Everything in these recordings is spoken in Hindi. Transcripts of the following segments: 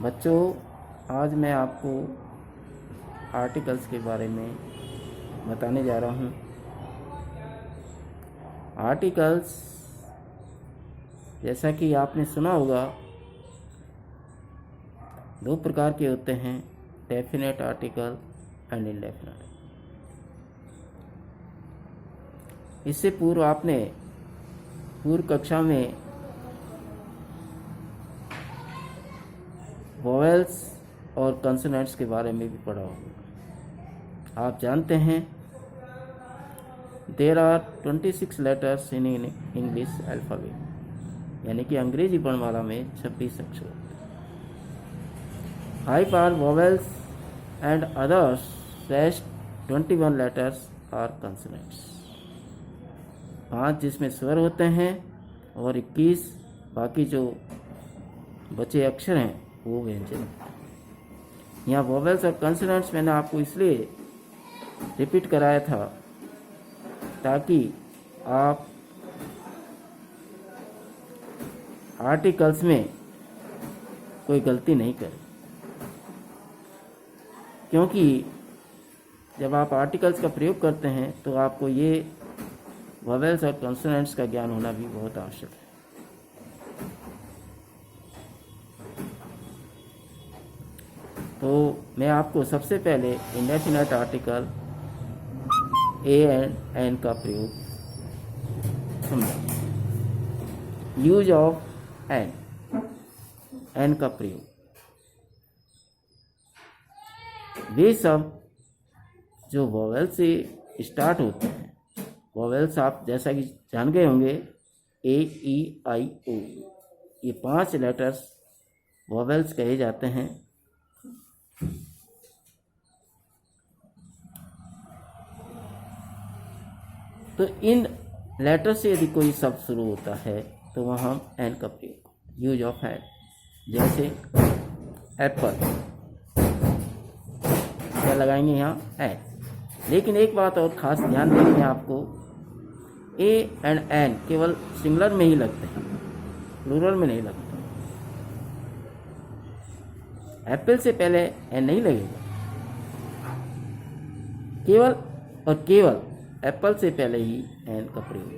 बच्चों, आज मैं आपको आर्टिकल्स के बारे में बताने जा रहा हूँ। आर्टिकल्स, जैसा कि आपने सुना होगा, दो प्रकार के होते हैं, डेफिनेट आर्टिकल एंड इंडेफिनेट। इससे पूर्व आपने पूर्व कक्षा में वोवेल्स और कंसोनेंट्स के बारे में भी पढ़ा होगा। आप जानते हैं there are 26 letters in English alphabet, यानी कि अंग्रेजी वर्णमाला में 26 अक्षर होते हैं। 5 are vowels and others rest 21 letters are consonants. 5 जिसमें स्वर होते हैं और 21 बाकी जो बचे अक्षर हैं वो व्यंजन। यहाँ वोवेल्स और कंसोनेंट्स मैंने आपको इसलिए रिपीट कराया था ताकि आप आर्टिकल्स में कोई गलती नहीं करें, क्योंकि जब आप आर्टिकल्स का प्रयोग करते हैं तो आपको ये वोवेल्स और कंसोनेंट्स का ज्ञान होना भी बहुत आवश्यक है। तो मैं आपको सबसे पहले indefinite article a and an का प्रयोग समझाऊंगा। यूज ऑफ एन, एन का प्रयोग। वे सब जो वोवेल से स्टार्ट होते हैं, वोवेल्स आप जैसा कि जान गए होंगे, ए ई आई ओ, ये 5 लेटर्स वोवेल्स कहे जाते हैं। तो इन लेटर से यदि कोई शब्द शुरू होता है तो वहाँ हम एन का प्रयोग, यूज ऑफ एन। जैसे एप्पल, क्या लगाएंगे यहाँ? एन। लेकिन एक बात और खास ध्यान देनी है आपको, ए एंड एन केवल सिंगुलर में ही लगते हैं, प्लूरल में नहीं लगते। एप्पल से पहले एन नहीं लगेगा, केवल और केवल एप्पल से पहले ही एन का प्रयोग।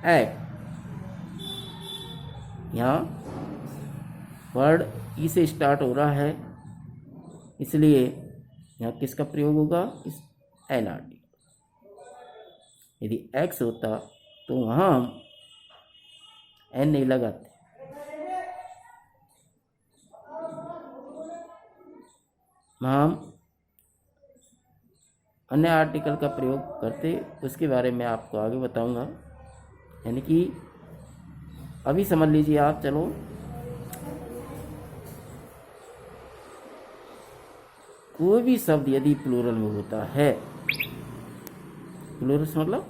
एग, यहाँ वर्ड ई से स्टार्ट हो रहा है, इसलिए यहाँ किसका प्रयोग होगा? इस एन आर्टिकल। यदि एक्स होता तो वहाँ हम एन नहीं लगाते, वहाँ हम अन्य आर्टिकल का प्रयोग करते। उसके बारे में आपको आगे बताऊंगा। यानी कि अभी समझ लीजिए आप, चलो कोई भी शब्द यदि प्लूरल में होता है, प्लूरल मतलब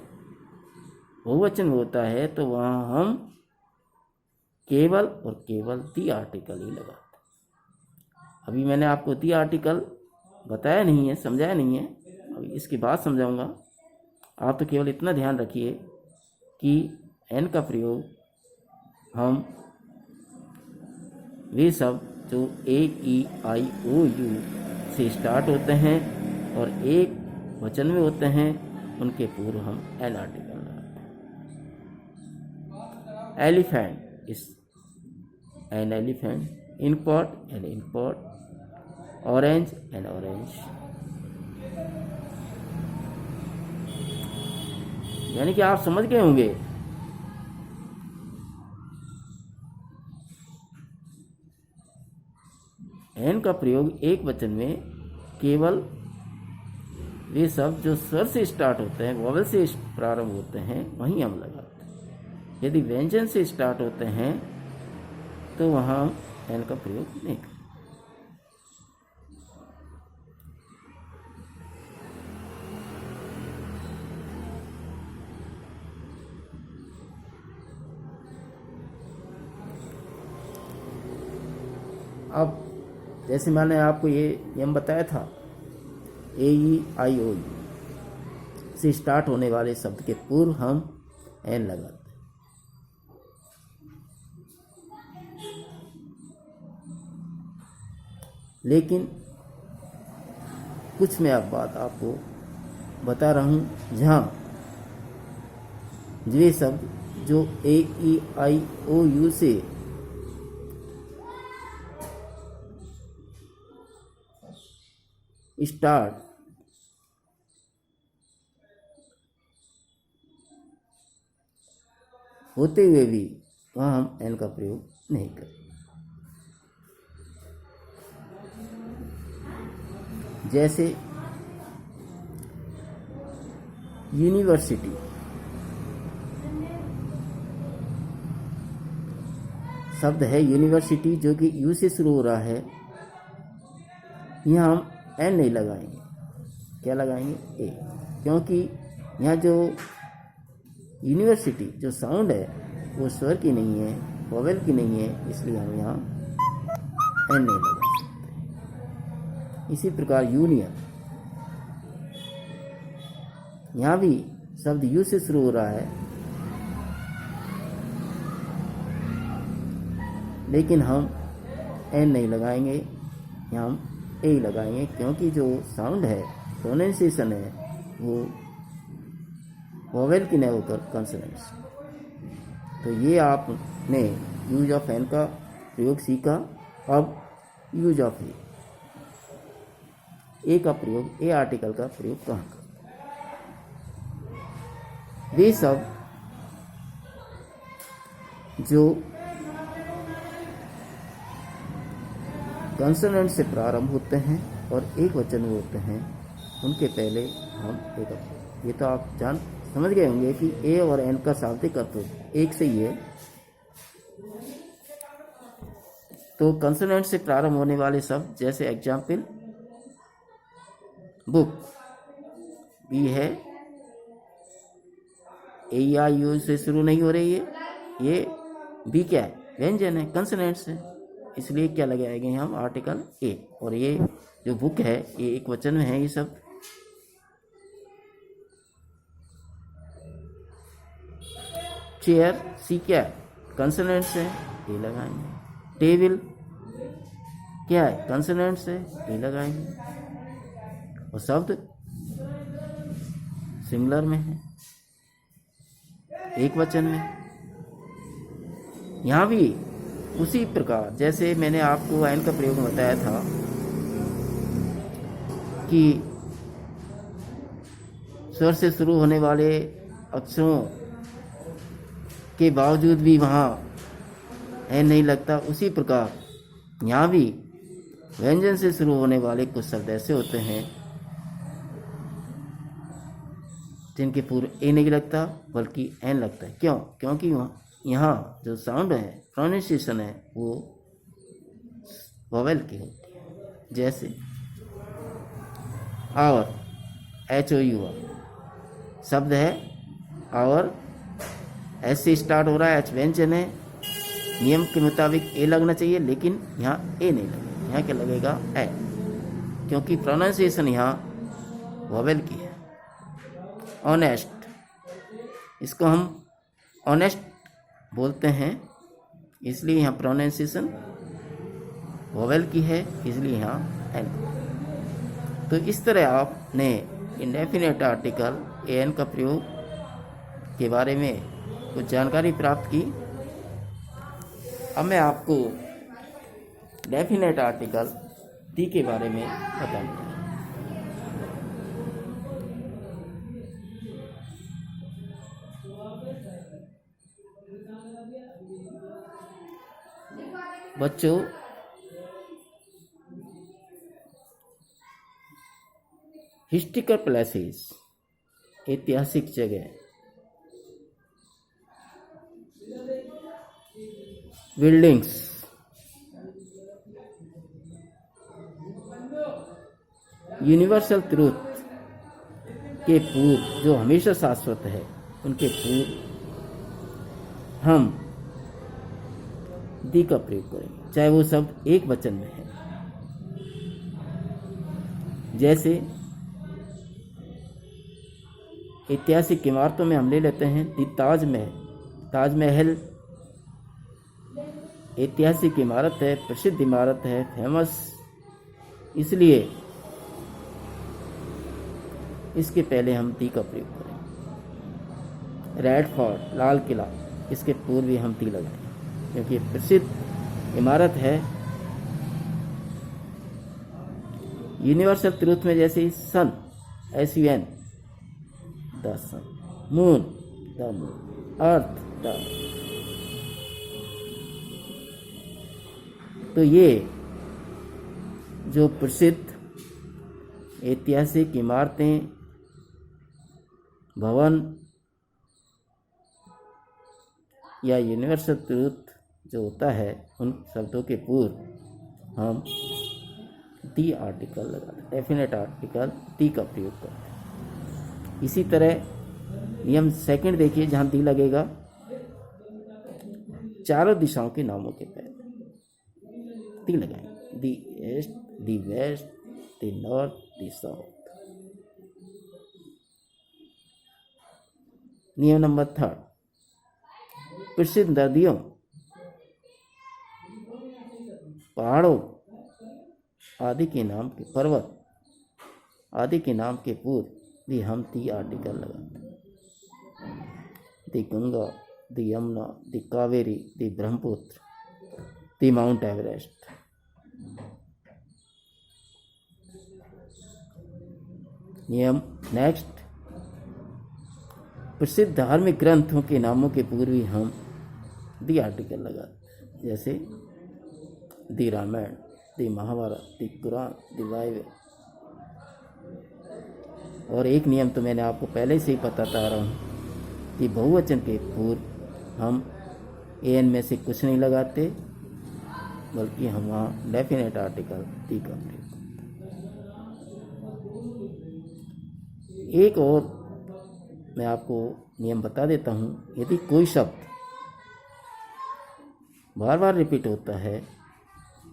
बहुवचन में होता है, तो वहाँ हम केवल और केवल दी आर्टिकल ही लगाते। अभी मैंने आपको दी आर्टिकल बताया नहीं है, समझाया नहीं है, अभी इसके बाद समझाऊंगा। आप तो केवल इतना ध्यान रखिए कि एन का प्रयोग हम वे शब्द जो ए ई आई ओ यू से स्टार्ट होते हैं और एक वचन में होते हैं, उनके पूर्व हम एन आर्टिकल लगाते हैं। Elephant, is an elephant. Inkpot, an inkpot. Orange, an orange. यानी कि आप समझ गए होंगे। एन का प्रयोग एक वचन में केवल वे शब्द जो स्वर से स्टार्ट होते हैं, वोवेल से प्रारंभ होते हैं, वहीं हम लगाते हैं। यदि व्यंजन से स्टार्ट होते हैं तो वहाँ एन का प्रयोग नहीं करते। अब जैसे मैंने आपको ये नियम बताया था, ए ई आई ओ यू से स्टार्ट होने वाले शब्द के पूर्व हम एन लगाते हैं। लेकिन कुछ मैं अब बात आपको बता रहा हूँ जहाँ ये शब्द जो ए ई आई ओ यू से स्टार्ट होते हुए भी वहाँ हम एन का प्रयोग नहीं करें। जैसे यूनिवर्सिटी शब्द है यूनिवर्सिटी जो कि यू से शुरू हो रहा है, यहाँ हम एन नहीं लगाएंगे, क्या लगाएंगे ए, क्योंकि यहाँ जो यूनिवर्सिटी जो साउंड है वो स्वर की नहीं है, वोवेल की नहीं है, इसलिए हम यहाँ एन नहीं लगा सकते। इसी प्रकार यूनियन, यहाँ भी शब्द यू से शुरू हो रहा है, लेकिन हम एन नहीं लगाएंगे, यहाँ हम ए लगाएंगे, क्योंकि जो साउंड है, प्रोनाउंसिएशन है, वो वोवेल की नहीं होकर कंसोनेंट्स। तो ये आपने यूज ऑफ एन का प्रयोग सीखा। अब यूज ऑफ ए का प्रयोग, ए आर्टिकल का प्रयोग कहाँ का? वे सब जो कंसोनेंट से प्रारंभ होते हैं और एक वचन में होते हैं, उनके पहले हम ए का, ये तो आप समझ गए होंगे कि ए और एन का शाब्दिक अर्थ एक से ही है। तो कंसोनेंट से प्रारंभ होने वाले शब्द, जैसे एग्जाम्पल बुक, बी है, ए आई यू से शुरू नहीं हो रही है, ये बी क्या है, व्यंजन है, कंसोनेंट से, इसलिए क्या लगाएंगे हम आर्टिकल ए। और ये जो बुक है ये एक वचन में है, ये सब। चेयर, सी क्या है, कंसोनेंट से, ए लगाएंगे। टेबल क्या है, कंसोनेंट से, ए लगाएंगे। और शब्द सिंगुलर में है, एक वचन में। यहाँ भी उसी प्रकार जैसे मैंने आपको एन का प्रयोग बताया था कि स्वर से शुरू होने वाले अक्षरों के बावजूद भी वहाँ एन नहीं लगता, उसी प्रकार यहाँ भी व्यंजन से शुरू होने वाले कुछ शब्द ऐसे होते हैं जिनके पूर्व ए नहीं लगता बल्कि एन लगता है। क्यों? क्योंकि यहाँ जो साउंड है, प्रोनाउंसिएशन है, वो वोवेल की होती है। जैसे आवर, एच ओ यू शब्द है, आवर एस से स्टार्ट हो रहा है, एच व्यंजन है, नियम के मुताबिक ए लगना चाहिए, लेकिन यहाँ ए नहीं लगेगा, यहाँ क्या लगेगा, ए, क्योंकि प्रोनाउंसिएशन यहाँ वोवेल की है। ऑनेस्ट, इसको हम ऑनेस्ट बोलते हैं, इसलिए यहाँ प्रोनाउंसिएशन वोवेल की है, इसलिए यहाँ एन। तो इस तरह आपने इंडेफिनेट आर्टिकल ए एन का प्रयोग के बारे में कुछ जानकारी प्राप्त की। अब मैं आपको डेफिनेट आर्टिकल टी के बारे में बताऊंगा। बच्चों, हिस्टोरिकल प्लेसेस, ऐतिहासिक जगह, बिल्डिंग्स, यूनिवर्सल ट्रूथ के पूर्व जो हमेशा शाश्वत है, उनके पूर्व हम दी का प्रयोग करेंगे, चाहे वो शब्द एक वचन में है। जैसे ऐतिहासिक इमारतों में हम ले लेते हैं दी ताजमहल। ताजमहल ऐतिहासिक इमारत है, प्रसिद्ध इमारत है, फेमस इसलिए इसके पहले हम दी का प्रयोग करें। रेड फोर्ट, लाल किला, इसके पूर्व भी हम ती लगाएं, क्योंकि प्रसिद्ध इमारत है। यूनिवर्सल ट्रूथ में जैसे sun, SUN, the sun, moon, the moon, earth, the. तो ये जो प्रसिद्ध ऐतिहासिक इमारतें, भवन या यूनिवर्सल ट्रूथ जो होता है, उन शब्दों के पूर्व हम दी आर्टिकल लगाते हैं, डेफिनेट आर्टिकल दी का प्रयोग करते हैं। इसी तरह नियम सेकंड देखिए, जहाँ दी लगेगा चारों दिशाओं के नामों के पहले दी लगाएंगे। दी east, the waste, the north, the south. नियम नंबर थर्ड, प्रसिद्ध नदियों, पहाड़ों आदि के नाम के, पर्वत आदि के नाम के पूर्व भी हम दी आर्टिकल लगाते हैं। दी गंगा, दी यमुना, दी कावेरी, दी ब्रह्मपुत्र, दी माउंट एवरेस्ट। नियम नेक्स्ट, प्रसिद्ध धार्मिक ग्रंथों के नामों के पूर्व ही हम दी आर्टिकल लगाते हैं, जैसे दी रामायण, दी महाभारत, दी कुरान, दी बाइबल। और एक नियम तो मैंने आपको पहले से ही बताता आ रहा हूँ कि बहुवचन के पूर्व हम AN में से कुछ नहीं लगाते, बल्कि हम वहाँ डेफिनेट आर्टिकल दी का प्रयोग करते। एक और मैं आपको नियम बता देता हूँ, यदि कोई शब्द बार बार रिपीट होता है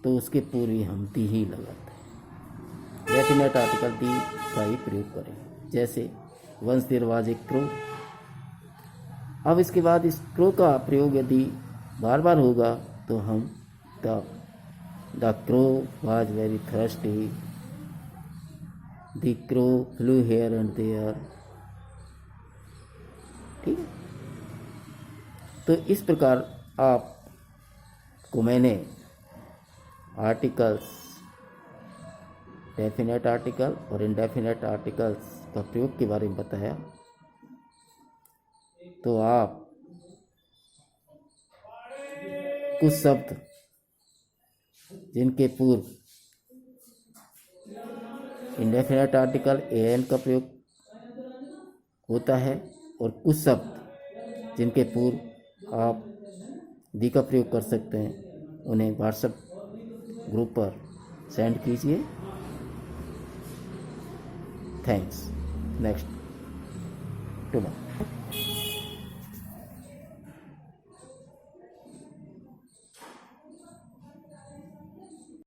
तो उसके पूर्व ही हम दी ही लगाते हैं। डेफिनेट आर्टिकल दी का ही प्रयोग करें, जैसे once there was a crow. अब इसके बाद इस क्रो का प्रयोग यदि बार बार होगा तो हम the crow was very thirsty, the crow flew here and there. ठीक है, तो इस प्रकार आपको मैंने आर्टिकल्स, डेफिनेट आर्टिकल और इनडेफिनेट आर्टिकल्स का प्रयोग के बारे में बताया। तो आप कुछ शब्द जिनके पूर्व इंडेफिनेट आर्टिकल AN का प्रयोग होता है और कुछ शब्द जिनके पूर्व आप दी का प्रयोग कर सकते हैं, उन्हें व्हाट्सएप ग्रुप पर सेंड कीजिए। थैंक्स। Next tomorrow.